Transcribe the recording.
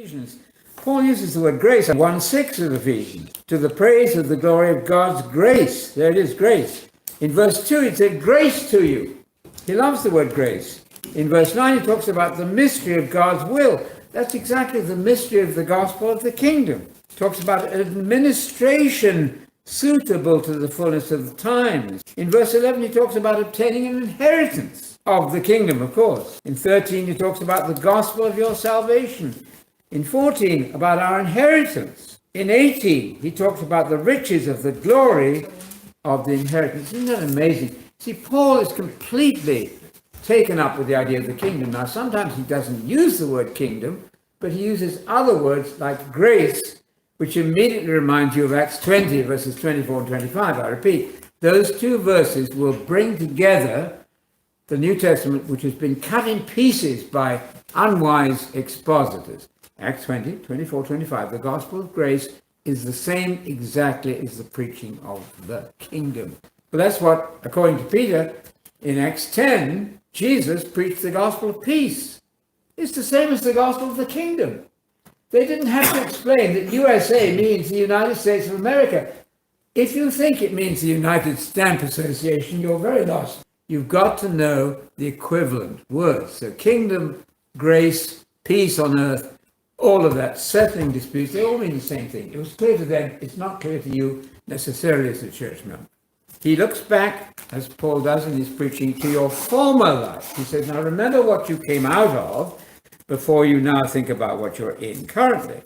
Ephesians, Paul uses the word grace in 1:6 of Ephesians, to the praise of the glory of God's grace. There it is, grace. In verse 2, it said, grace to you. He loves the word grace. In verse 9, he talks about the mystery of God's will. That's exactly the mystery of the gospel of the kingdom. He talks about administration suitable to the fullness of the times. In verse 11, he talks about obtaining an inheritance of the kingdom, of course. In 13, he talks about the gospel of your salvation. In 14, about our inheritance. In 18, he talks about the riches of the glory of the inheritance. Isn't that amazing? See, Paul is completely taken up with the idea of the kingdom. Now, sometimes he doesn't use the word kingdom, but he uses other words like grace, which immediately reminds you of Acts 20, verses 24 and 25. I repeat, those two verses will bring together the New Testament, which has been cut in pieces by unwise expositors. Acts 20, 24, 25. The gospel of grace is the same exactly as the preaching of the kingdom. But that's what, according to Peter, in Acts 10, Jesus preached the gospel of peace. It's the same as the gospel of the kingdom. They didn't have to explain that USA means the United States of America. If you think it means the United Stamp Association, you're very lost. You've got to know the equivalent words. So kingdom, grace, peace on earth, all of that, settling disputes, they all mean the same thing. It was clear to them. It's not clear to you necessarily as a church member. He looks back, as Paul does in his preaching, to your former life. He says, now remember what you came out of before you now think about what you're in currently.